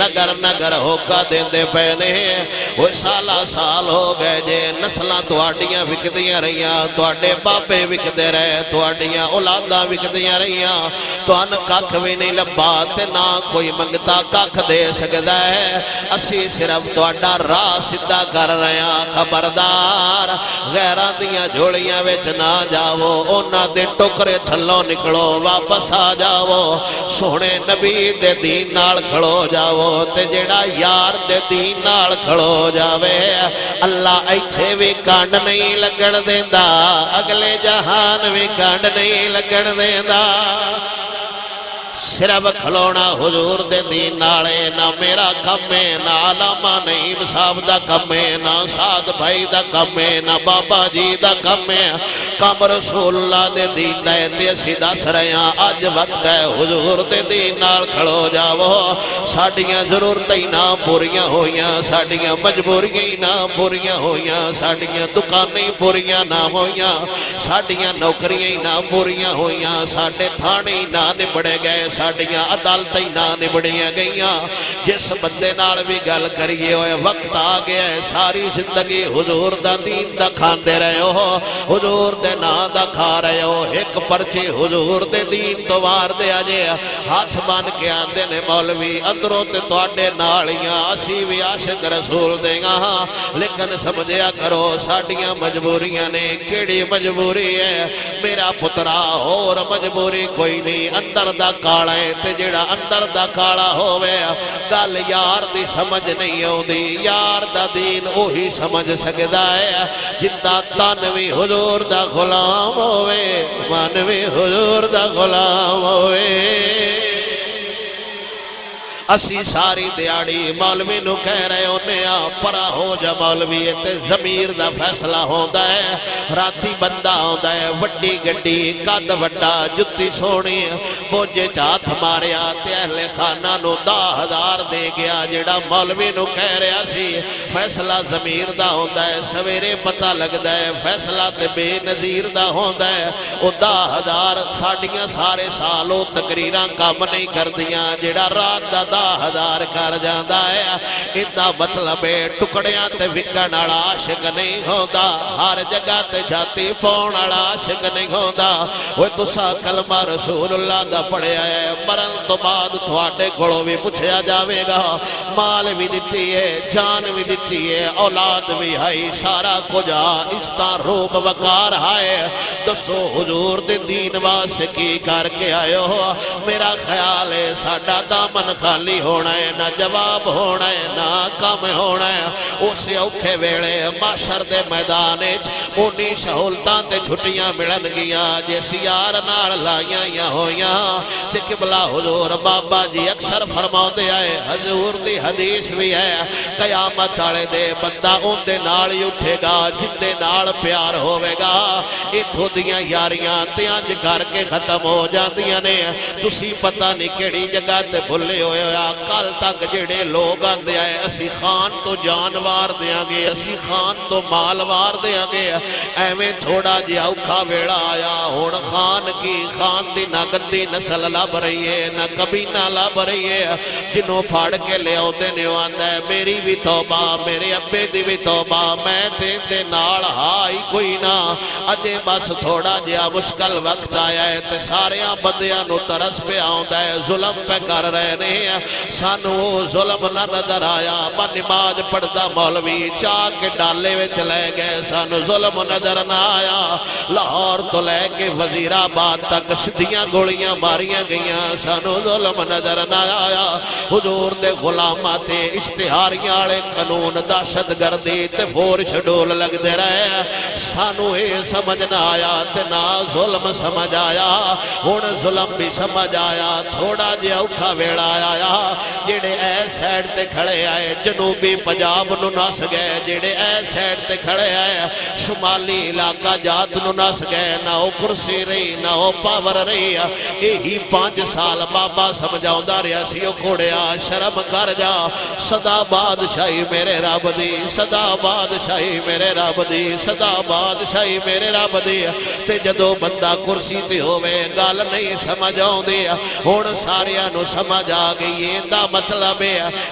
نگر نگر ہوکا دیں دے پینے وہ سالہ سال ہو گئے جے نسلہ تواڈیاں وکدیاں رہیاں تواڈے باپے وکدے رہے تواڈیاں اولاداں وکدیاں رہیاں توان کاکھ بھی نہیں لبا تے نہ کوئی منگتا کاکھ دے سکدا ہے اسی صرف تواڈا راہ سدھا کر رہے ہیں خبردار غیراں دیاں جھولیاں وچ نہ جاؤ انہاں دے ٹوکرے تھلوں نکلو واپس آ جاؤ سونے نبی دے دین نال کھڑو جاؤ تے جڑا یار دے دین نال کھڑو جاوے اللہ ایتھے بھی کانڈ نہیں لگن دیندا اگلے جہان بھی کانڈ نہیں لگن دیندا صرف کھلونا حضور دے دین نالے نہ میرا کم ہے نہ علامہ نعیم صاحب دا کم ہے نہ سعد بھائی دا کم ہے نہ بابا جی دا کم ہے کم رسول اللہ دے دین دے تے اسی دس رہے ہیں اج وقت ہے حضور دے دین نال کھڑو جاؤ ساڈیاں ضرورتیں نہ پوریاں ہویاں ساڈیاں مجبوریاں نہ پوریاں ہویاں ساڈیاں دکانیں پوریاں نہ ہویاں ساڈیاں نوکریاں نہ پوریاں ہویاں ساڈے تھانے نہ نبڑے گئے ساڈیاں عدالتیں نہ نبڑیاں گئیاں جس بندے نال بھی گل کریے ہوئے وقت آ گیا ہے ساری زندگی حضور دا دین دا کھاندے رہے ہو حضور دے نا دا کھا رہے ہو ایک پرچی حضور دے دین تو وار دے آجے ہاتھ بان کے آندے نے مولوی اندروں تے توڑے نالیاں اسی بھی عاشق رسول دے گا لیکن سمجھیا کرو ساڈیاں مجبوریاں نے کیڑی مجبوری ہے میرا پترا اور مجبوری کوئی نہیں اندر دا کالا ہے تے جڑا اندر دا کالا ہوئے گل یار دی سمجھ نہیں ہوں دی یار دا دین وہی سمجھ سکدا ہے جتا تنوی حضور دا غلام ہوئے منوی حضور دا غلام ہوئے اسی ساری دیاڑی مولوی نو کہہ رہے ہونے پرا ہو جا مولوی تے ضمیر دا فیصلہ ہوندا ہے راتی بندہ ہوندا ہے وڈی گڈی قد وڈا جتی سونی بوجھے چاتھ ماریا تے اہل خانہ نو 10,000 دے گیا جڑا مولوی نو کہہ رہا سی فیصلہ ضمیر دا ہوندا ہے سویرے پتہ لگدا ہے فیصلہ تے بے نظیر دا ہوندا ہے او 10,000 ساڈیاں سارے سالوں تقریراں کام نہیں کردیاں جڑا رات دا 10,000 کر جاندہ ہے اتنا مطلب ہے ٹکڑیاں تے وکن والا عاشق نہیں ہوندا ہر جگہ تے جاتی پاؤن والا عاشق نہیں ہوندا وہ تسا کلمہ رسول اللہ دا پڑھیا ہے مرن تو بعد تھوڑے کھڑوں بھی پوچھیا جاوے گا مال بھی دتی ہے جان بھی دتی ہے اولاد بھی ہے سارا کجا اس طرح روب وقار ہے دسو حضور دے دین واسطے کی کر کے آئے ہو میرا خیال ہے ساڈا دامن خالی ہونا ہے نہ جواب ہونا ہے نہ کم ہونا ہے اسے اوکھے ویڑے معاشر دے میدان انہی سہولتاں تے چھٹیاں ملن گیا جیسی یار نال لائیاں یا ہویاں تے قبلہ حضور بابا جی اکثر فرماؤ دے آئے حضور دی حدیث بھی ہے قیامت آلے دے بندہ ان دے نال ہی اٹھے گا جن دے نال پیار ہوئے گا اتھو دیاں یاریاں تیانج کر کے ختم ہو جاندیاں نے تسی پتہ نہیں کیڑی جگہ تے بھلے ہوئے کل تک جڑے لوگ آندے آئے اسی خان تو جانوار دیاں گے اسی خان تو مالوار دیاں گے ایویں تھوڑا جی اوکھا ویڑا آیا ہون خان کی خان دی نہ گندی نسل لب رہی ہے نہ کبینہ لب رہی ہے جنہوں پھاڑ کے لے ہوتے نیو آندہ ہے میری بھی توبہ میرے ابے دی بھی توبہ میں دے نال ہائی کوئی نہ اجے بس تھوڑا جیا مشکل وقت آیا ہے تے ساریاں بندیاں نو ترس پہ آؤندہ ہے ظلم پہ کر رہے نہیں سانو ظلم نہ نظر آیا با نماز پڑھدا مولوی چاہ کے ڈالے میں چلے گئے سانو ظلم نظر نہ آیا لاہور تو لے کے وزیر آباد تک سدھیاں گولیاں ماریاں گئیاں سانو ظلم نظر نہ آیا حضور دے غلامات اشتہاریاں والے قانون دہشت گردی تے فور شڈول لگ دے رہے سانو اے سمجھ نہ آیا تے نہ ظلم سمجھ آیا ہن ظلم بھی سمجھ آیا تھوڑا جہا اوکھا ویڑا آیا جڑے اے سیڈ تے کھڑے آئے جنوبی پنجاب نو نس گئے جڑے اے سیڈ تے کھڑے آئے شمالی علاقہ جات نو نس گئے نہ او کرسی رہی نہ او پاور رہی یہی 5 سال بابا سمجھاؤں دا رہا سی او کھوڑیا شرم کر جا صدا بادشاہی میرے رب دی صدا بادشاہی میرے رب دی صدا بادشاہی میرے رب دی تے جدو بندہ کرسی تے ہوئے گال نہیں سمجھاؤں دی ہون ساریاں نو سمجھ آ گئی دا مطلب ہے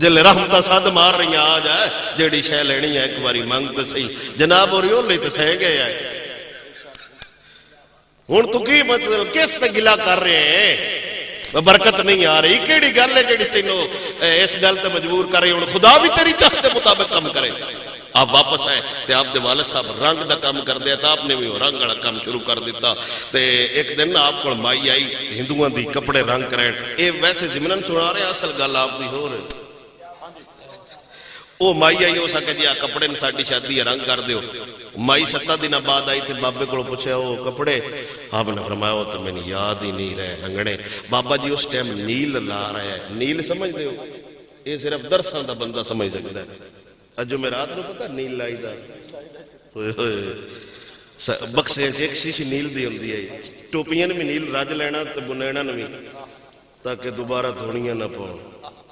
جلے رحمتہ سد مار رہی آ جائے جیڑی شے لینی ہے ایک باری منگ تے صحیح جناب اور یوں لے تے سہ گئے ہے ہن تو کی مطلب کس تے گلا کر رہے ہیں برکت نہیں آ رہی کیڑی گل ہے جیڑی تینوں اس گل تے مجبور کر رہی ہن خدا بھی تیری چاہت دے مطابق کام کرے آپ واپس آئے تے آپ دے والد صاحب رنگ دا کام کر دیا تا آپ نے بھی رنگ والا کام شروع کر دیتا تے ایک دن آپ کو مائی آئی ہندوؤں دی کپڑے رنگ کریں اے ویسے ضمناً سنا رہے اصل گل آپ دی ہو رہے او مائی آئی ہو سکے جی کپڑے نے ساڈی شادی ہے رنگ کر دیو مائی 7 دن بعد آئی تے بابے کو پوچھا وہ کپڑے آپ نے فرمایا وہ تو میں نے یاد ہی نہیں رہے رنگنے بابا جی اس ٹائم نیل لا رہے ہیں نیل سمجھ دے ہو یہ صرف درساں دا بندہ سمجھ سکتا ہے اجو میں رات نو پتا نیل لائی دا بکسے ایک شیشی نیل دی ہوندی ہے ٹوپیاں بھی نیل رج لینا تے بنینا بھی تاکہ دوبارہ دھوڑیاں نہ پاؤ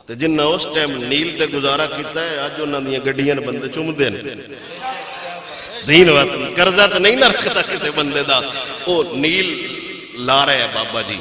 تے جنہ اس ٹائم نیل تے گزارا کیتا ہے اج انہاں دیاں گڈیاں بندے چومدے نے دین وطن قرضہ تے نہیں نہ رکھتا کسے بندے دا او نیل لا رہے ہیں بابا جی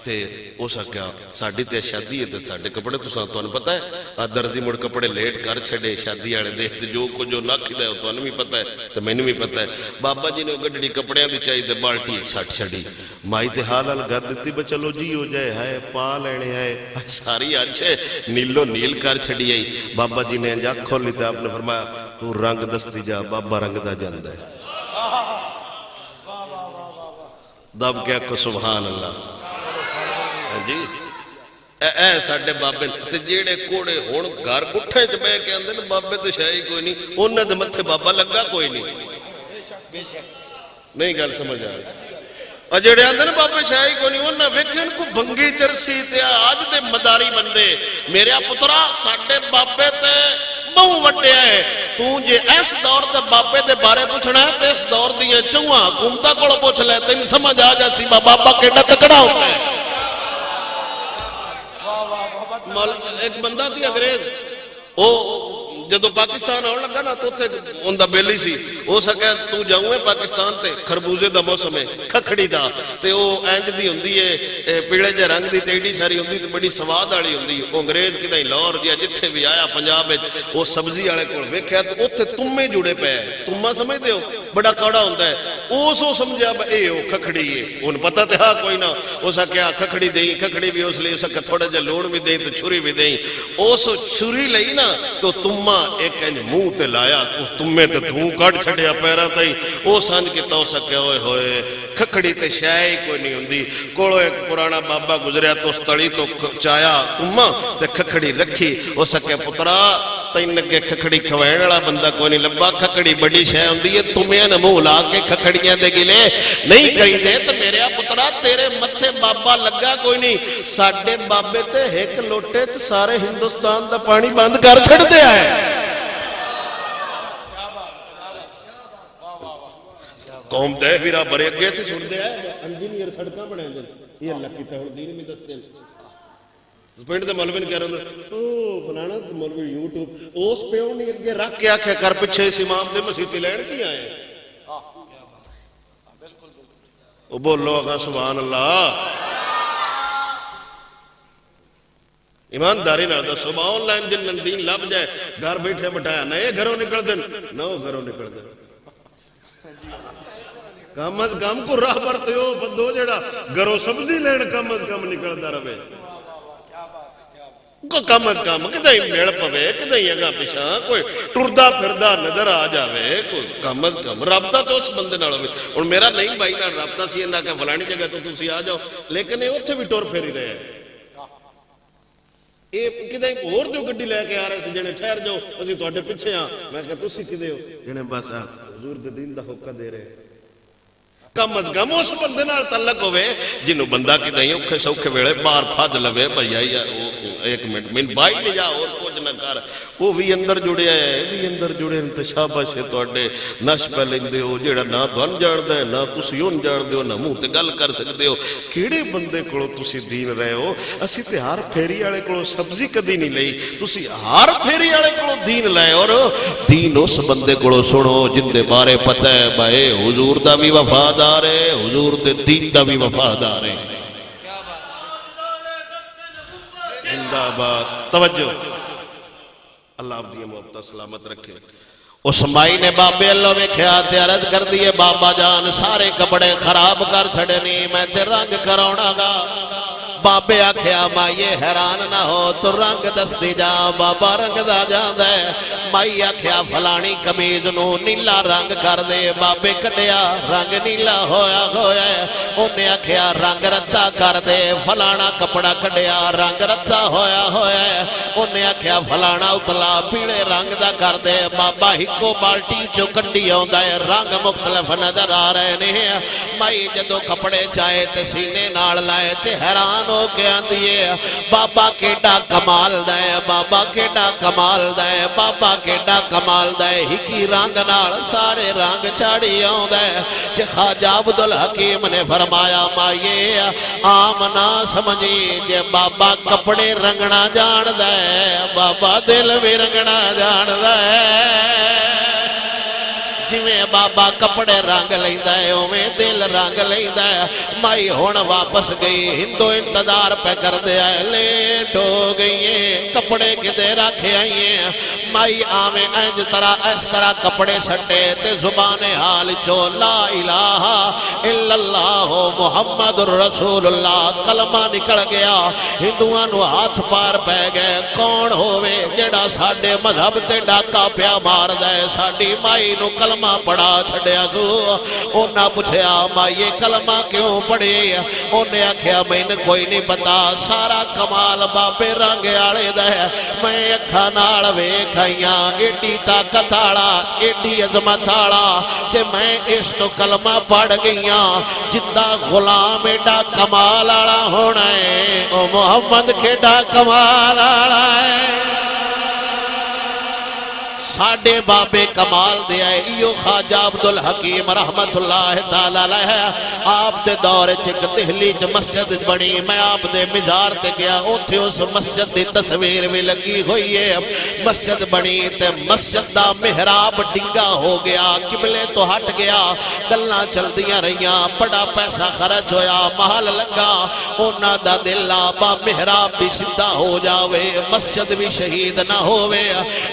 تے او سکیا ساڈی تے شادی ہے تے ساڈے کپڑے تساں پتہ ہے درزی مڑ کپڑے لیٹ کر چھڑے شادی والے دیکھ تے جو کو جو نکھدا ہے تانوں بھی پتہ ہے تے مینوں بھی پتہ ہے بابا جی نے گڈڑی کپڑیاں دی چاہی تے بالٹی سٹ چھڑی مائی تے حال گد دتی بے چلو جی ہو جائے ہے پا لینے ہے ساری اچھے نیلو نیل کر چھڑی آئی بابا جی نے اکھ کھولی تے آپ نے فرمایا تو رنگ دستی جا بابا رنگ دا جاندا ہے دب کے آکھو سبحان اللہ جی اے ساڈے بابے تے جیڑے کوڑے ہن گھر گٹھے چ بیٹھ کے آندے نے بابے تے شے کوئی نہیں انہاں دے متھے بابا لگا کوئی نہیں گل سمجھ آ رہی جڑے آندے نے بابے شے کوئی نہیں انہاں ویکھن کو بھنگی چرسی تے اج دے مداری بندے میرے پترا ساڈے بابے تے بہو وڈیا ہے تو جے اس دور دے بابے دے بارے پوچھنا ہے تے اس دور دیاں چوہاں حکومتاں کولوں پوچھ لے تینوں سمجھ آ جاسی بابا کیڈا تکڑا ہوندا ہے ایک بندہ تھی انگریز او جدو پاکستان آن لگا نا تو ان دا بیلی سی ہو سکے تو جاؤں ہے پاکستان تے خربوزے دا موسم ہے کھکھڑی دا تے او اینج دی ہوندی ہے پیڑے جے رنگ دی تے ایڈی ساری ہوندی تے بڑی سواد والی ہوندی او انگریز کدی لاہور گیا جتھے بھی آیا پنجاب وچ او سبزی والے کول ویکھیا تے اوتھے تمے جڑے پے تما سمجھدے ہو بڑا کڑا ہوندا ہے او سو سمجھیا اے او کھکھڑی ہے اون پتہ تے ہا کوئی نہ او سکیا کھکھڑی دئی کھکھڑی بھی اس لیے سکے تھوڑا جے لوڑ بھی دئی تے چھری بھی دئی او سو چھری لئی نا تو تما ایک انج منہ تے لایا تمے تے دھوں کٹ چھڑیا پیراں تئی او سمجھ کے تو سکیا ہوئے ہوئے کھکھڑی تے شے کوئی نہیں ہوندی کولو ایک پرانا بابا گزریا تو اس تڑی تو چایا تما تے کھکھڑی رکھی او سکے پترا تین اگے کھکھڑی کھوائن والا بندہ کوئی نہیں لبا کھکھڑی بڑی شے ہوندی ہے تمے نہ منہ لا کے کھکھڑیاں دے گلے نہیں کری دے تے میرے پترا تیرے متھے بابا لگا کوئی نہیں ساڈے بابے تے ایک لوٹے تے سارے ہندوستان دا پانی بند کر چھڑ دیا ہے قوم دے بھی راہ بڑے اگے سے چھوڑ دیا ہے انجینئر سڑکاں بنے دیں یہ اللہ کی تحول دین میں دستے ہیں پینڈ دے مولوی نے کہہ رہا ہوں او فلانا تے مولوی یوٹیوب اس پہ نہیں اگے رکھ کے آکھے کر پیچھے اس امام دے مسیح تے لین کی آئے او بولو آقا سبحان اللہ ایمانداری نہ دسو آن لائن جن دین لب جائے گھر بیٹھے بٹھایا نئے گھروں نکل دیں نہ گھروں نکل دیں کم از کم کو راہ برتے ہو بندو جڑا گھروں سبزی لین کم از کم نکلتا رہے کو کم از کم کدھائی میڑ پوے کدھائی اگا پیشاں کوئی ٹردہ پھردہ نظر آ جاوے کوئی کم از کم رابطہ تو اس بندے نال ہوئے اور میرا نہیں بھائی نال رابطہ سی انہاں کہ فلانی جگہ تو تسی آ جاؤ لیکن یہ اتھے بھی ٹور پھیری رہے ہیں یہ کدھائی اور جو گڈی لے کے آ رہے تھے جنہیں ٹھہر جاؤ اسی تواڈے پیچھے ہاں میں کہ تسی کدے ہو جنہیں بس حضور دے دین دا حکم دے رہے کم از کم اس بندے نال تعلق ہوئے جنہوں بندہ کی دہیں اوکھے سوکھے ویڑے بار پھاد لوے بھائی آئی ایک منٹ من بائی لے جا اور کچھ نہ کر وہ بھی اندر جڑے آئے بھی اندر جڑے ہیں شاباش ہے توڑے نش پہ لیندے ہو جیڑا نہ دھن جاڑ دے نہ تسی اون جاڑ دے ہو نہ منہ تے گل کر سکتے ہو کیڑے بندے کولو تسی دین رہے ہو اسی تے ہر پھیری والے کولو سبزی کدی نہیں لئی تسی ہر پھیری والے کولو دین لائے اور دین اس بندے کولو سنو جن دے بارے پتہ ہے بھائی حضور دا بھی وفادار ہے حضور دے دین دا بھی وفادار ہے زندہ باد توجہ اللہ آپ دی محبت سلامت رکھے۔ اس مائی نے بابے اللہ ویکھیا تے عرض کر دیے بابا جان سارے کپڑے خراب کر چھڑے نہیں میں تے رنگ کراؤنا گا۔ بابے آکھیا مائیے حیران نہ ہو تو رنگ دستی جا بابا رنگ دا جاندہ ہے۔ مائی آکھیا فلانی کمیز نو نیلا رنگ کر دے بابے کٹیا رنگ نیلا ہویا ہے۔ انہیں آکھیا رنگ رتا کر دے فلانا کپڑا کٹیا رنگ رتا ہویا ہے۔ انہیں آکھیا فلانا اتلا پیڑے رنگ دا کر دے بابا ہکو بالٹی چو کنڈی آندا ہے رنگ مختلف نظر آ رہے نہیں۔ مائی جدو کپڑے چاہے تے سینے نال لائے تے حیران ہو کے آندیے بابا کیڈا کمال دے بابا کیڈا کمال دے بابا کیڈا کمال دے ہکی رنگ نال سارے رنگ چاڑی آندے جے خواجہ عبدالحکیم نے فرمایا مائیے عام نہ سمجھی جے بابا کپڑے رنگنا جان دے بابا دل بھی رنگنا جان دے جویں بابا کپڑے رنگ لیندہ ہے اویں دل رنگ لیندہ ہے۔ مائی ہون واپس گئی ہندو انتظار پہ کر دے آئے لیٹ ہو گئی ہیں کپڑے کدے رکھے آئیے مائی آمیں انج طرح اس طرح کپڑے سٹے تے زبان حال چو لا الہ الا اللہ محمد الرسول اللہ کلمہ نکل گیا۔ ہندوانو ہاتھ پار پہ گئے کون ہوئے جڑا ساڑھے مذہب تے ڈاکا پیا مار دے ساڑھی مائی نو کلمہ پڑھا چھڑیا تو انہاں پوچھیا مائیے کلمہ کیوں پڑھی انہیں آکھیا میں نے کوئی نہیں پتا سارا کمال بابے رنگ آڑے دے میں اکھا نال ویکھائیاں ایڈی طاقت آڑا ایڈی عظمت آڑا کہ میں اس تو کلمہ پڑھ گئیاں جدہ غلام ایڈا کمال آڑا ہونا ہے او محمد کیڈا کمال آڑا ہے ساڑھے بابے کمال دیا ہے ایو خواجہ عبدالحکیم رحمت اللہ تعالیٰ علیہ آپ دے دور چک دہلی چ مسجد بنی میں آپ دے مزار تے گیا اوتھے اس مسجد دی تصویر بھی لگی ہوئی ہے مسجد بنی تے مسجد دا محراب ڈنگا ہو گیا قبلے تو ہٹ گیا گلاں چل دیا رہیاں بڑا پیسہ خرچ ہویا محل لگا اونا دا دل آبا محراب بھی سدھا ہو جاوے مسجد بھی شہید نہ ہووے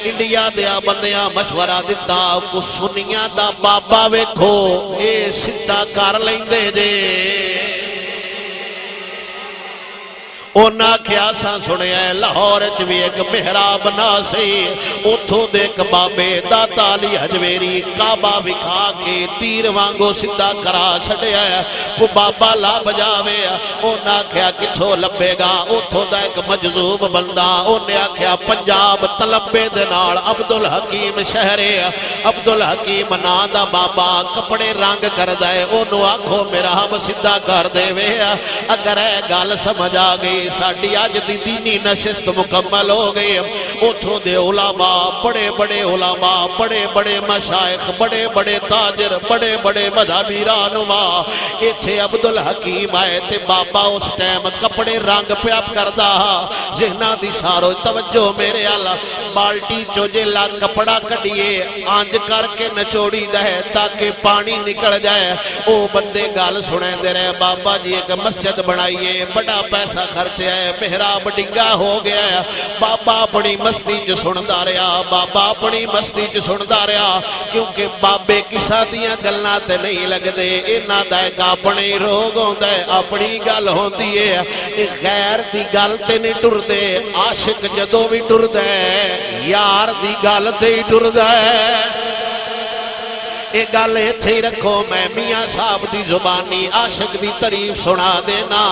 انڈیا دیا بندیاں مشورہ دیتا کو سنیاں دا بابا ویکھو اے سدھا کر لیندے دے اونا کیا سا سنے ہیں لاہور چوی ایک محراب ناسی اتھو دیکھ بابے داتا علی حجویری کعبہ بکھا کے تیر وانگو سدھا کرا چھڑے ہیں کو بابا لا بجاوے اونا کیا کچھو لبے گا اتھو دا ایک مجذوب بندہ اونا کیا پنجاب تلبے دنال عبدالحکیم شہرے عبدالحکیم نادا بابا کپڑے رنگ کر دائے انو آنکھو میرا ہم سدھا کر دے وے اگر ہے گال سمجھ آگئی ساڑھی آج دی دینی نشست مکمل ہو گئی اتھو دے علماء بڑے بڑے علماء بڑے بڑے مشائخ بڑے بڑے تاجر بڑے بڑے مذہبی رہنما ایتھے عبدالحکیم آئے تے بابا اس ٹائم کپڑے رنگ پیاب کردا ذہنہ دی سارو توجہ میرے اللہ بالٹی چوجے لا کپڑا کڑیے آنج کر کے نچوڑی دے تاکہ پانی نکل جائے او بندے گال سنے دے رہے بابا جی ایک مسجد بنائیے بڑا پیسہ خرچ ہے محراب ڈنگا ہو گیا ہے بابا اپنی مستی چ سندا رہیا بابا اپنی مستی چ سندا رہیا کیونکہ بابے کسا دیاں گلاں تے نہیں لگدے انہاں دا ایک اپنے روگ ہوندا ہے اپنی گل ہوندی ہے غیر دی گل تے نہیں ٹردے عاشق جدوں بھی ٹردا ہے یار دی گل تے ہی ٹردا ہے ایک گل ایتھے ہی رکھو میں میاں صاحب دی زبانی عاشق دی تعریف سنا دینا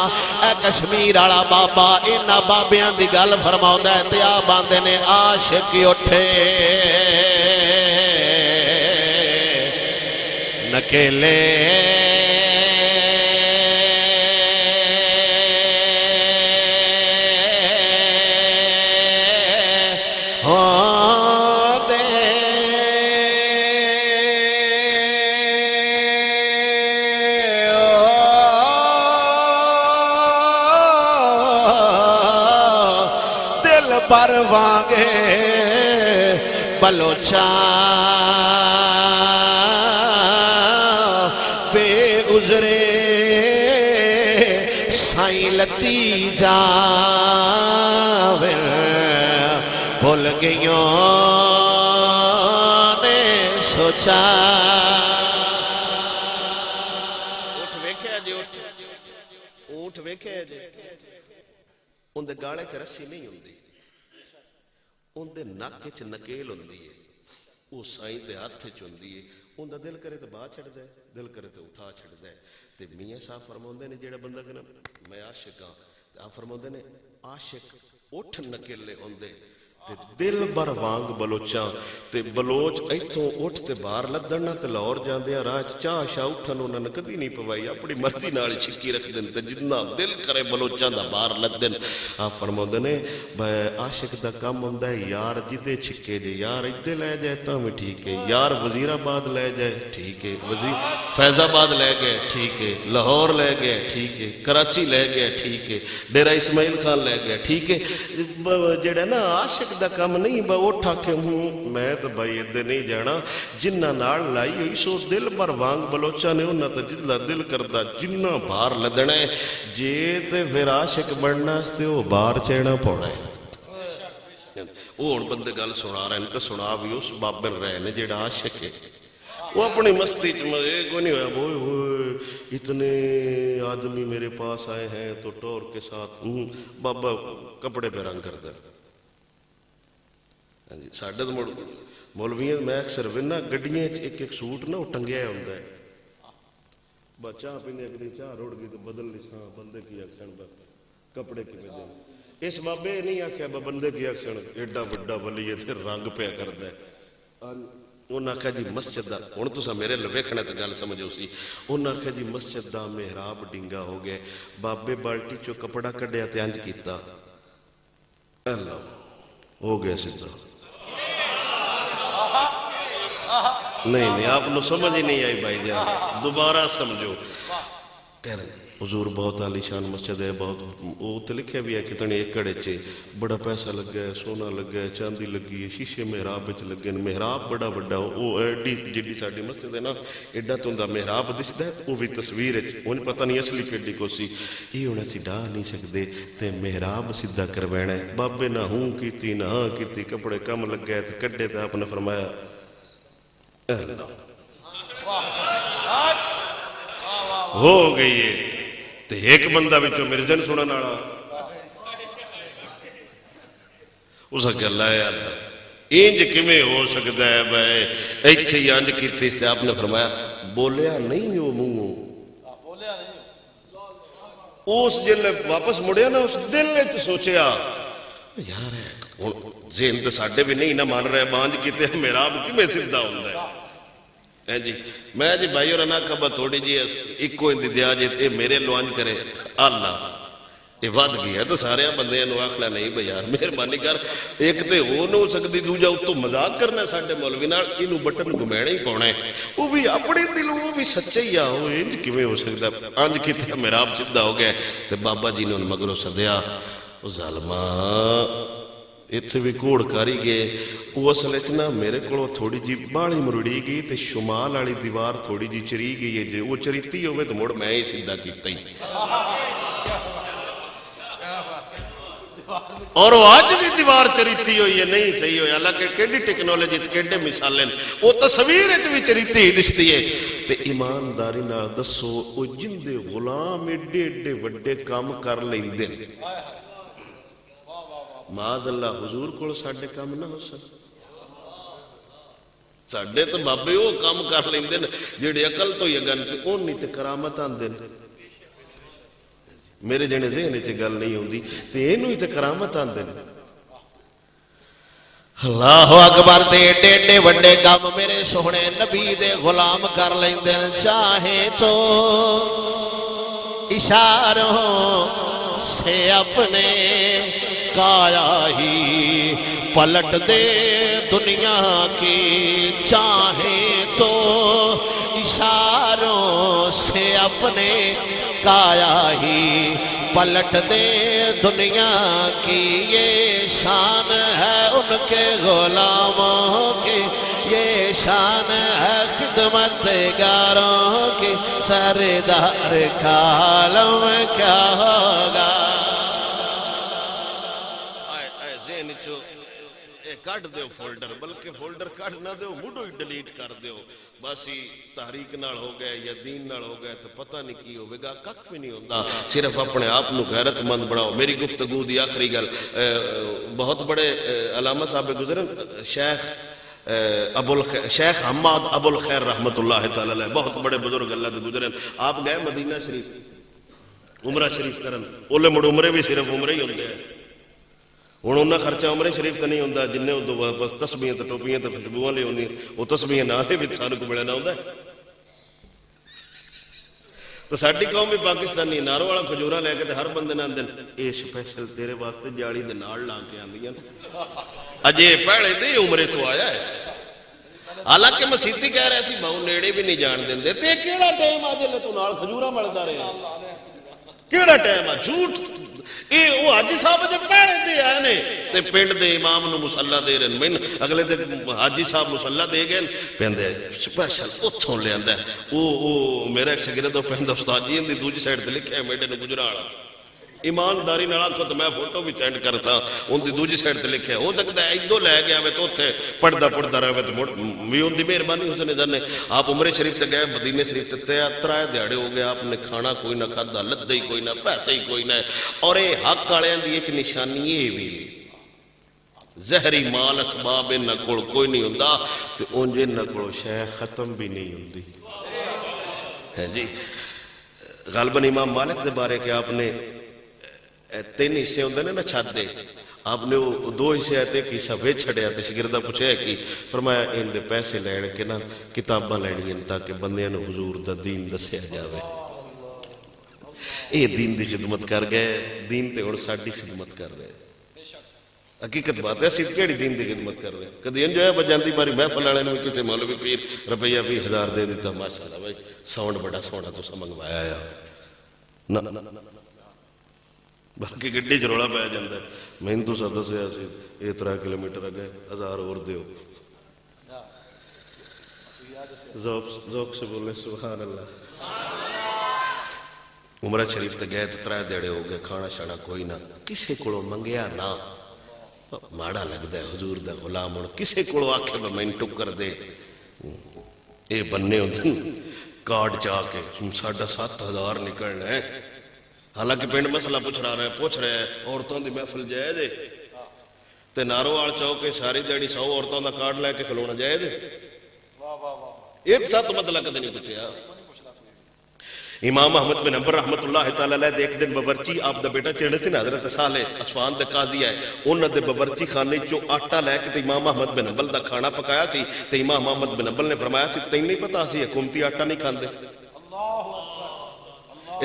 اے کشمیر والا بابا انہاں بابیاں دی گل فرماوندا ہے تے آ باندے نے عاشق اٹھے نکیلے پر وانگے بلوچاں بے عذرے سائیں لتی جاوے بھول گئیوں نے سوچا اٹھ ویکھیا جی اونٹ ویکھیا جی اندر گالے چ رسی نہیں ہوندی اندر نک چ نکیل ہوندی ہے وہ سائیں دے ہاتھ چ ہوندی ہے اندر دل کرے تو باہ چھڑدا ہے دل کرے تو اٹھا چھڑدا ہے تے میاں صاحب فرماندے نے جیڑا بندہ کہنا میں عاشق ہاں تے آپ فرماندے نے عاشق اٹھ نکیلے ہوندے تے دل بر وانگ بلوچاں تے بلوچ ایتھوں اٹھ تے باہر لدن تے لاہور جاندیاں راہ چاہ شاہ اٹھن انہاں نے کدی نہیں پوائی اپنی مرضی نال چھکی رکھ دین تے جتنا دل کرے بلوچاں دا باہر لدن آپ فرماندے نے عاشق دا کم ہوندا ہے یار جدے چھکے جے یار ادھے لے جائے تاں وی ٹھیک ہے یار وزیر آباد لے جائے ٹھیک ہے فیض آباد لے گئے ٹھیک ہے لاہور لے گئے ٹھیک ہے کراچی لے گئے ٹھیک ہے ڈیرہ اسماعیل خان لے گئے ٹھیک ہے جڑا نا عاشق دا کم نہیں با اٹھ کے میں تو بھائی ادھے نہیں جانا جنہ نال لائی ہوئی سو دل بر وانگ بلوچا نے انہاں تے جدلا دل کردا جنہ باہر لدنا ہے جے تے پھر عاشق بننا تے او باہر چینا پونا ہے وہ ہن بندے گل سنا رہے ہیں تے سنا بھی اس بابر رہے نے جڑا عاشق ہے وہ اپنی مستی مزے کو نہیں ہویا بوئے ہوئے اتنے آدمی میرے پاس آئے ہیں تو ٹور کے ساتھ بابا کپڑے پہ رنگ کرتا ہے ساڈے تو مولویاں میں اکثر وینا گڈیاں ایک ایک سوٹ نہ ٹنگیا ہوندا ہے با چاہ پیندے کدی چاہ روڑ گئی تو بدل لساں بندے کی اکسن کپڑے کی دے اس بابے نہیں آکھیا با بندے کی اکسن ایڈا بڑا ولی ہے تے رنگ پیا کردا ہے انہاں آکھیا جی مسجد دا ہن تساں میرے ویکھنا تے گل سمجھو سی انہاں آکھیا جی مسجد دا محراب ڈنگا ہو گیا بابے بالٹی چو کپڑا کڈیا تے انج کیتا اللہ ہو گیا سیدھا نہیں آپ نے سمجھ ہی نہیں آئی بھائی جان دوبارہ سمجھو کہہ رہے حضور بہت عالی شان مسجد ہے بہت وہ تو لکھیا بھی ہے کتنے ایکڑ چ بڑا پیسہ لگا ہے سونا لگا ہے چاندی لگی ہے شیشے محراب وچ لگے ہیں محراب بڑا بڑا وہ ایڈی جڑی ساڈی مسجد ہے نا ایڈا تو دا محراب دسدا ہے وہ بھی تصویر ہے انہیں پتہ نہیں اصلی کیڈی کو سی یہ ہن اسی ڈا نہیں سکدے تے محراب سیدھا کروانا ہے بابے نہ ہوں کیتی نہ ہاں کیتی کپڑے کم لگ گئے تے کڈے تے آپ نے فرمایا ہو گئی ہے تے ایک بندہ بچوں مرزن سنن والا اس کہ اللہ ہے اللہ انج کیویں ہو سکتا ہے بھائی ایتھے ہی انج کیتی تے آپ نے فرمایا بولیا نہیں وہ منہوں اس جلے واپس مڑیا نا اس دل وچ سوچیا یار ذہن تے ساڈے بھی نہیں نہ مان رہے بانج کیتے محراب کیویں سیدھا ہوندا ہے جی میں جی بھائی اور نہ کبا تھوڑی جی ایکو اندی دیا جی تے میرے لوانج کرے اللہ یہ ود گیا تو سارے بندے نو آخنا نہیں بھائی یار مہربانی کر ایک تے ہو نہ ہو سکتی دوجا اتوں مذاق کرنا ساڈے مولوی نال اینو بٹن گھمینا ہی پاؤنا ہے وہ بھی اپنے دل وہ بھی سچے ہی آ وہ انج کیویں ہو سکتا انج کیتے محراب سیدھا ہو گیا تے بابا جی نے مگروں سدیا او ظالماں اتنے بھی گھوڑ کاری گئے وہ اصل نا میرے کو تھوڑی جی بالی مروڑی گئی تے شمال والی دیوار تھوڑی جی چری گئی ہے جی وہ چریتی ہوئے تو مڑ میں ہی سیدھا کیتا ہی اور وہ آج بھی دیوار چریتی ہوئی ہے نہیں صحیح ہویا اللہ کہ کیڑی ٹیکنالوجی کیڑے مثالیں وہ تصویر بھی چریتی دستی ہے تے ایمانداری نال دسو وہ جندے غلام ایڈے ایڈے وڈے کام کر لیندے معاذ اللہ حضور کو ساڈے کام نہ ہو سکے ساڈے تو بابے وہ کام کر لیندے نے جڑے عقل تو یہ گن تے اونی تے کرامت آندے نے میرے جنے ذہن وچ گل نہیں ہوندی تے اینو ہی تے کرامت آندے نے اللہ اکبر دے ایڈے ایڈے وڈے کام میرے سوہنے نبی دے غلام کر لیندے نے چاہے تو اشاروں سے اپنے کایا ہی پلٹ دے دنیا کی چاہے تو اشاروں سے اپنے کایا ہی پلٹ دے دنیا کی یہ شان ہے ان کے غلاموں کی یہ شان ہے خدمت گاروں کی سردار کا عالم کیا ہوگا ਕੱਢ ਦਿਓ ਫੋਲਡਰ, ਬਲਕਿ ਫੋਲਡਰ ਕੱਢ ਨਾ ਦਿਓ, ਮੁੱਢੋਂ ਹੀ ਡਿਲੀਟ ਕਰ ਦਿਓ। ਬਸ ਹੀ ਤਹਿਰੀਕ ਨਾਲ ਹੋ ਗਿਆ ਜਾਂ ਦੀਨ ਨਾਲ ਹੋ ਗਿਆ ਤਾਂ ਪਤਾ ਨਹੀਂ ਕੀ ਹੋਵੇਗਾ, ਕੱਖ ਵੀ ਨਹੀਂ ਹੁੰਦਾ। ਸਿਰਫ ਆਪਣੇ ਆਪ ਨੂੰ ਗੈਰਤਮੰਦ ਬਣਾਓ। ਮੇਰੀ ਗੁਫ਼ਤਗੂ ਦੀ ਆਖਰੀ ਗੱਲ, ਬਹੁਤ ਬੜੇ علامہ صاحب گزرن شیخ حماد ابو الخیر رحمت اللہ تعالی علیہ، بہت بڑے بزرگ اللہ کے گزرن۔ آپ گئے مدینہ شریف عمرہ شریف کرن، اولے مڑ عمرے بھی صرف عمرے ہی ہوندے ہیں۔ ہن انہاں خرچہ عمرے شریف تے نہیں ہوندا جننے او بس تسبیحاں تے ٹوپیاں تے خوشبوئاں لے ہونی، او تسبیحاں نال ہی وچ سانوں کو ملنا ہوندا ہے۔ تو ساڈی قوم بھی پاکستانی نارو والا کھجوراں لے کے تے ہر بندے نال دن اے سپیشل تیرے واسطے جالی دے نال لا کے آندیاں اجے پہلے تے عمرے تو آیا ہے۔ حالانکہ مسیتی کہہ رہے سی بہو نیڑے بھی نہیں جان دیندے، تے کیڑا ٹائم آ جلے تو نال کھجوراں ملدا رہے، کیڑا ٹائم آ جھوٹ۔ اے او حاجی صاحب جے پہلے تے آئے نے تے پنڈ دے امام نو مصلی دے رہن، میں اگلے تے حاجی صاحب مصلی دے گئے پہندے سپیشل اتھوں لے آندا ہے۔ او میرا ایک شاگرد پہندا استاد جی دی دوجی سائیڈ تے لکھیا ہے میڈے نو گجرالا، ایمانداری نال آکھو تو میں فوٹو بھی سینڈ کرتا، ان دی دوجی سائیڈ تے لکھیا ہو سکتا ہے ادھر لے گیا تو اوتھے پڑھدا رہے تو بھی ان دی مہربانی ہو سنے جانے۔ آپ عمرے شریف تے گئے، مدینے شریف تے ترائے دیہڑے ہو گئے، آپ نے کھانا کوئی نہ کھادا، لدے ہی کوئی نہ، پیسے ہی کوئی نہ۔ اور اے حق والیاں دی ایک نشانی یہ بھی زہری مال اسباب انہاں کول کوئی نہیں ہوندا تے اونج انہاں کول شے ختم بھی نہیں ہوندی ہے جی۔ غالباً امام مالک دے بارے کہ آپ نے 3 حصے ہوندے نے نا چھت دے، آپ نے وہ 2 حصے آتے کہ سبے چھڑیا تے شاگرداں پوچھیا کہ فرمایا ان دے پیسے لین کے نا کتاباں لینیاں تاکہ بندیاں نو حضور دا دین دسیا جاوے۔ اے دین دی خدمت کر گئے، دین تے ہن ساڈی خدمت کر رہے۔ حقیقت بات ہے اسی کیڑی دین دی خدمت کر رہے، کدی انج ہویا بجاندی باری محفل والے نے کسی مولوی پیر روپیہ 20,000 دے دیتا، ماشاءاللہ بھائی ساؤنڈ بڑا سونا تساں منگوایا ہے نہ باقی گڈی چ رولا پایا جاتا ہے۔ میں تو دسیا سی یہ 3 کلومیٹر اگے 1000 اور دیو، ذوق سے بولے سبحان اللہ۔ عمرہ شریف تے گئے تے 3 دیہڑے ہو گئے، کھانا شانا کوئی نہ، کسے کولوں منگیا نہ، ماڑا لگدا ہے حضور دا غلام ہن کسے کولوں آکھے میں ٹکر دے۔ اے بننے ہوندے کارڈ چا کے ساڈا 7000 نکلنا ہے، حالانکہ پنڈ مسئلہ پوچھ رہے ہیں عورتوں دی محفل جائز ہے تے ناروال چوک ساری دیہڑی 100 عورتوں دا کارڈ لے کے کھلونا جائز ہے؟ ایک ساتھ مطلب کدے نہیں پوچھیا۔ امام احمد بن حنبل رحمت اللہ تعالی علیہ ایک دن باورچی آپ دا بیٹا چڑھے سی نا حضرت صالح اصفہان دے قاضی ہے، انہاں دے باورچی خانے چوں آٹا لے کے تے امام احمد بن حنبل دا کھانا پکایا سی تے امام احمد بن حنبل نے فرمایا سی تینوں نہیں پتا سی حکومتی آٹا نہیں کھاندے،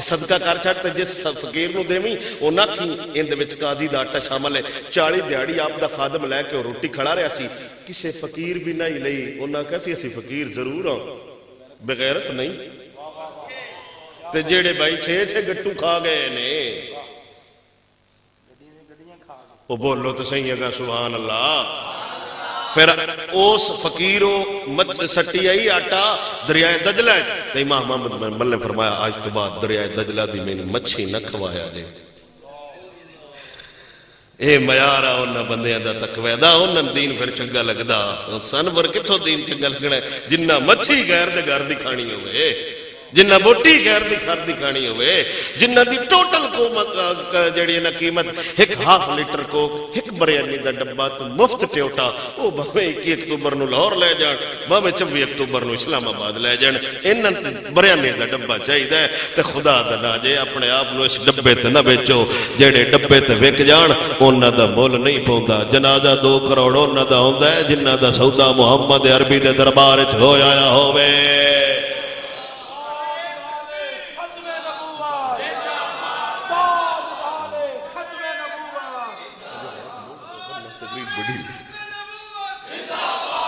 صدقہ کر چھڑ تے جس فقیر نو دیویں او نہ کھی ان دے وچ قاضی دا آٹا شامل ہے۔ 40 دیہڑی آپ دا خادم لے کے روٹی کھڑا رہا سی، کسے فقیر بھی نہیں لئی، انہاں کہا سی اسی فقیر ضرور ہاں بغیرت نہیں، تے جیڑے بھائی 6 گٹو کھا گئے نے وہ بولو تو صحیح ہے سبحان اللہ۔ پھر اس فقیروں سٹی آئی آٹا دریائے دجلہ ہے تو امام محمد بن حنبل نے فرمایا آج تو بعد دریائے دجلہ دی میں نے مچھی نہ کھوایا جے۔ اے میارا انہاں بندیاں دا تقوی دا انہاں دین پھر چنگا لگدا، سن ور کتھوں دین چنگا لگنا ہے جنہ مچھی غیر دے گھر دی کھانی ہوئے، جنہ بوٹی غیر دی گھر دی کھانی ہوئے، جنہ دی ٹوٹل جڑی نا قیمت 1.5 لیٹر کو 1 بریانی دا ڈبہ تو مفت ٹیوٹا، او بھویں 21 اکتوبر نو لاہور لے جان، بھویں 24 اکتوبر نو اسلام آباد لے جان، انہاں تے بریانی دا ڈبہ چاہیدا ہے تے خدا دا نا جے اپنے آپ نو اس ڈبے تے نہ بیچو، جڑے ڈبے تے وک جان انہاں دا مول نہیں پوندا۔ جنازہ 2 کروڑ انہاں دا ہوندا ہے جنہاں دا سودا محمد عربی دے دربار وچ ہو آیا ہووے۔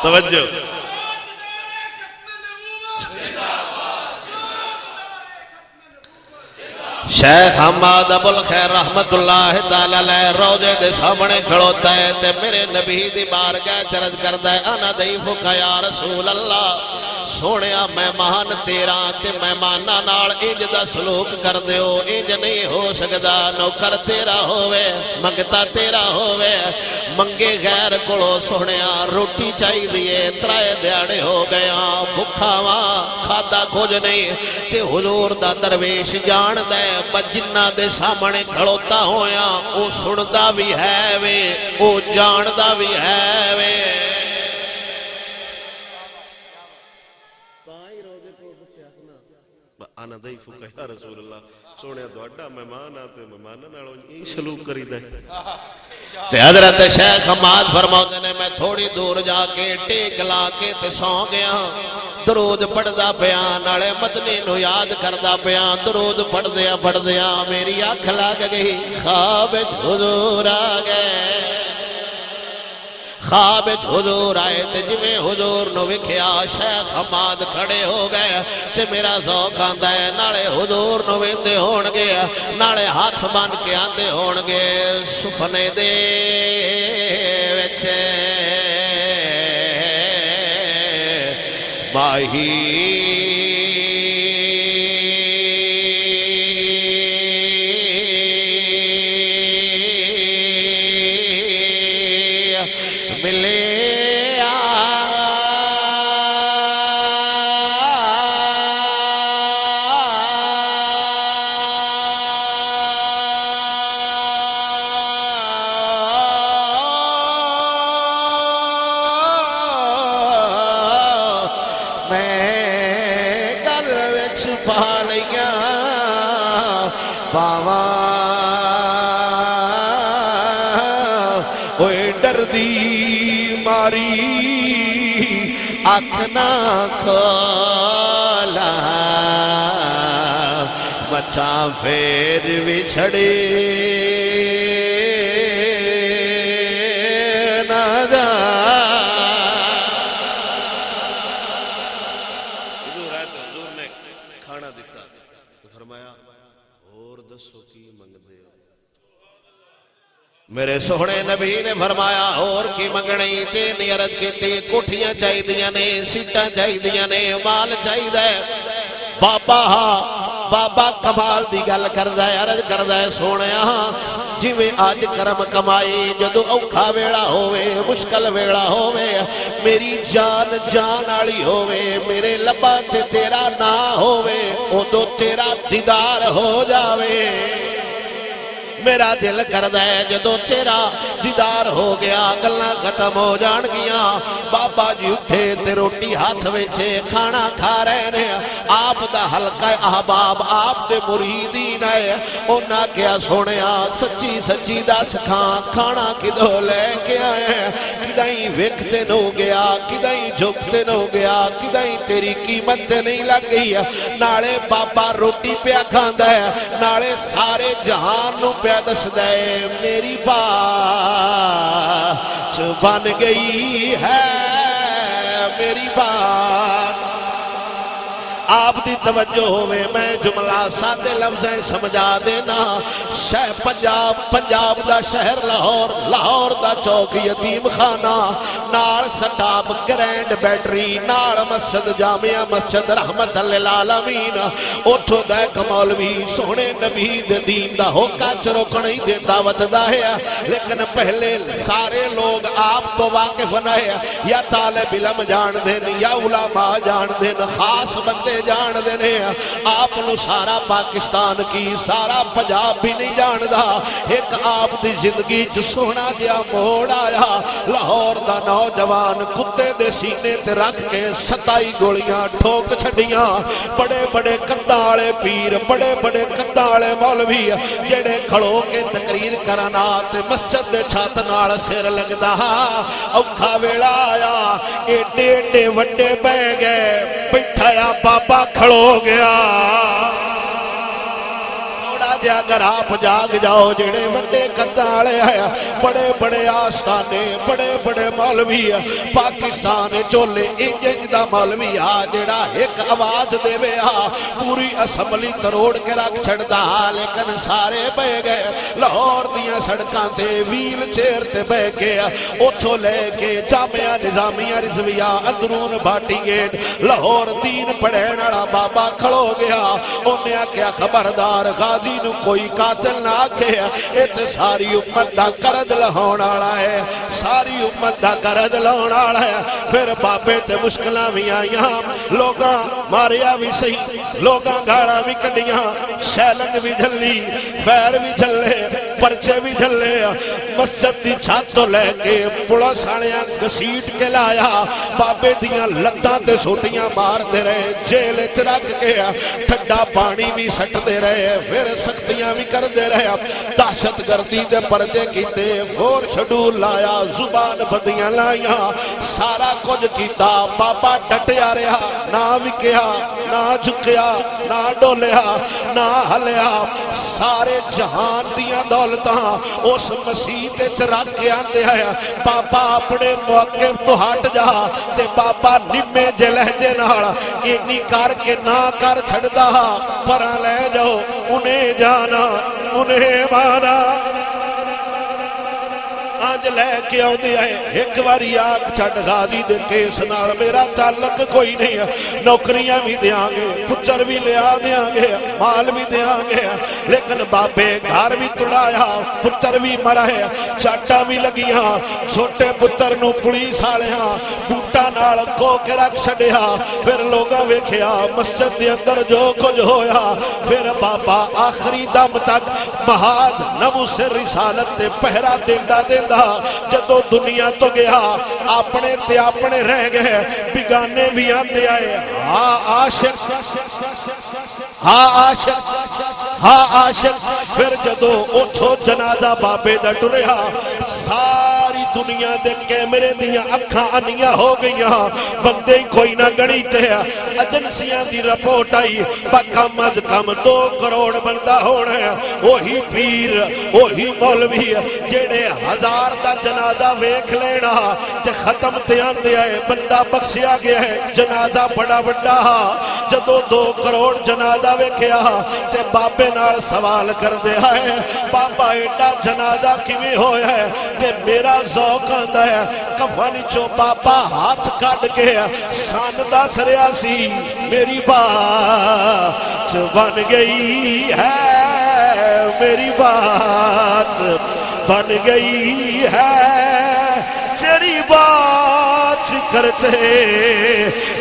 توجہ شیخ حماد ابو الخیر رحمت اللہ تعالی علیہ روضے دے سامنے کھڑوتا ہے تے میرے نبی دی بارگاہ چرج کردا ہے انا ضعیفک یا رسول اللہ سونیا مہمان تیرا تے مہماناں نال انج دا سلوک کر دیو انج نہیں ہو سکدا نوکر تیرا ہووے منگتا تیرا ہووے منگے غیر کولو سونیا روٹی چاہی دیے ترائے دیاڑے ہو گیا بھکھا واں کھادا کچھ نہیں تے حضور دا درویش جان دے جنہ دے سامنے کھڑوتا ہویا او سندا بھی ہے وے او جاندا بھی ہے وے آنا ضعیفک یا رسول اللہ سونے دوڑا مہمان آتے مہمان نالوں یہ سلوک کری دے تے حضرت شیخ حماد فرماتے نے میں تھوڑی دور جا کے ٹیک لا کے تے سو گیا درود پڑھدا پیا نالے مدنی نو یاد کردا پیا درود پڑھدیا میری آنکھ لگ گئی خواب حضور آ گئے خواب حضور آئے تے جویں حضور نو وکھیا شیخ حماد کھڑے ہو گئے تے میرا ذوق آندا ہے نالے حضور نو ویندے ہون گے نالے ہاتھ بن کے آندے ہون گے سپنے دے وچ ماہی آنکھنا کھولا مچاں پھر بچھڑے نہ جا حضور آئے تو حضور نے کھانا دیتا تو فرمایا اور دسو کی منگ دے میرے سونے نبی نے فرمایا اور کی منگنی تین عرض کیتی کوٹھیاں چاہی دیاں نے سیٹاں چاہی دیاں نے مال چاہی دے بابا کمال دی گل کردہ ہے عرض کردہ ہے سونیا جی میں آج کرم کمائی جدو اوکھا ویڑا ہوئے مشکل ویڑا ہوئے میری جان آلی ہوئے میرے لبا تے تیرا نہ ہوئے او دو تیرا دیدار ہو جاوے میرا دل کردہ ہے جدو تیرا دیدار ہو گیا گلنا ختم ہو جان گیا بابا جی اٹھے تے روٹی ہاتھ ویچے کھانا کھا رہے نے آپ دا حلقہ احباب آپ دے مریدین ہے انہاں کیا سونیا سچی دس کھانا کدھو لے کے آئے کدائیں وکھتے نو گیا کدائیں جھکتے نو گیا کدائیں تیری قیمت نہیں لگ گئی نالے بابا روٹی پیا کھاندہ ہے نالے سارے جہان نو پیا دس دے میری بات بن گئی ہے میری بات آپ دی توجہ ہوئے میں جملہ سادے لفظیں سمجھا دینا پنجاب دا شہر لاہور دا چوک یتیم خانہ نال سٹاپ گرینڈ بیٹری نال مسجد جامعہ مسجد رحمت للعالمین اتھو دا ایک مولوی سونے نبی دین دا ہوکا چروکڑی دے دعوت دا ہے لیکن پہلے سارے لوگ آپ تو واقف نہ یا طالب علم جان دین یا علماء جان دین خاص بندے جان دینے آپ نو سارا پاکستان کی سارا پنجاب بھی نہیں جان دا ایک آپ دی زندگی جو سونا دیا موڑ آیا لاہور دا نوجوان کتے دے سینے تے رکھ کے 27 گولیاں ٹھوک چھڑیاں بڑے بڑے کندالے پیر بڑے بڑے کندالے مولوی جڑے کھڑو کے تقریر کرنا تے مسجد دے چھات نال سر لگ دا اوکھا ویلا آیا ایڈے ایڈے وڈے بہ گئے بٹھایا بابا کھڑو گیا تھوڑا جا اگر آپ جاگ جاؤ جڑے بڑے کندالے آیا بڑے بڑے آستانے بڑے بڑے مولوی پاکستان چولے انج دا مولوی جڑا ایک آواز دے وے گیا پوری اسمبلی تروڑ کے رکھ چھڑدا لیکن سارے بہ گئے لاہور دیاں سڑکاں تے ویل چیئر تے بہ کے اوتھوں لے کے جامعہ نظامیہ رضویہ اندرون بھاٹی گیٹ لاہور دین پڑھین والا بابا کھڑو گیا انہیں آکھیا خبردار غازی نو کوئی قاتل نہ آکھے اے تے ساری امت دا قرض لہون والا ہے ساری امت دا قرض لہون والا ہے پھر بابے تے مشکلاں بھی آئیاں لوگاں ماریا بھی صحیح لوگاں گاڑاں بھی کڈیاں شیلنگ بھی جھلی فیر بھی جھلے پرچے بھی جھلے مسجد دی چھت تو لے کے پولیس والےاں گھسیٹ کے لایا بابے دیاں لتاں تے سوٹیاں مار دے رہے جیل وچ رکھ کے ٹھنڈا پانی بھی سٹ دے رہے پھر سختیاں بھی کر دے رہے دہشت گردی دے پردے کیتے اور شڈول لایا زبان بدیاں لائیاں سارا کچھ کیتا بابا ڈٹیا رہا نہ وکیا نہ جھکیا نہ ڈولیا نہ ہلیا سارے جہان دیاں دولتاں اس مسیح تے رکھ کے آندے ہے بابا اپنے موقف تو ہٹ جا تے بابا نمے جے لہجے نال اینی کر کے نہ کر چھڑدا پراں لے جاؤ انہیں جانا انہیں مانا آج لے کے آؤ دے آئے ایک باری آگ چھڑ غازی دے کیس نال میرا تعلق کوئی نہیں ہے نوکریاں بھی دیاں گے پتر بھی لیا دیاں گے مال بھی دیاں گے لیکن بابے گھر بھی تڑایا پتر بھی مرا ہے چاٹا بھی لگیاں چھوٹے پتر نو پولیس آلیاں بوٹا نال کو کے رکھ چھڑیا پھر لوگاں ویکھیا مسجد دے اندر جو کچھ ہویا پھر بابا آخری دم تک مہاد نبو سے رسالت تے پہرا دیندہ جدو دنیا تو گیا اپنے تے اپنے رہ گئے بگانے بھی آتے آئے ہاں عاشق ہاں عاشق ہاں عاشق پھر جدو اوتھو جنازہ بابے دا ٹریا ساری دنیا دے کیمرے دیاں اکھاں انیاں ہو گئیاں بندے کوئی نہ گڑی تے ایجنسیاں دی رپورٹ آئی کم از کم 2 کروڑ بندہ ہونا ہے وہی پیر وہی مولوی جڑے 1000 دا جنازہ ویکھ لینا تے ختم تے آندے آئے بندہ بخشیا گیا ہے جنازہ بڑا بڑا جدو 2 کروڑ جنازہ ویکھیا تے بابے نال سوال کر دے آئے بابا ایڈا جنازہ کیویں ہویا ہے تے میرا ذوق آندا ہے کفن چو بابا ہاتھ کڈ کے سن دس رہیا سی میری بات بن گئی ہے میری بات بن گئی ہے تیری بات کرتے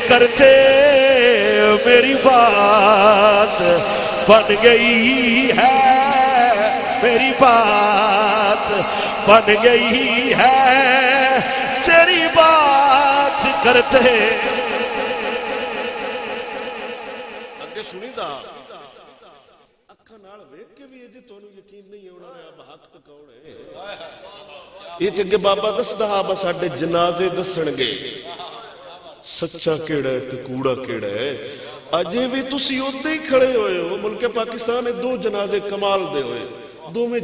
کرتے میری بات بن گئی ہے میری بات بن گئی ہے تیری بات کرتے اگے سنی دا اکھاں نال ویکھ کے بھی جے تانوں یقین نہیں ہونا رہا حق تے کون ہے یہ چنگے بابا دسدا آبا ساڈے جنازے دسن گے سچا کیڑا ہے تے کوڑا کیڑا ہے اجے بھی تسی اوتے ہی کھڑے ہوئے ہو ملک پاکستان نے 2 جنازے کمال دے ہوئے 2 میں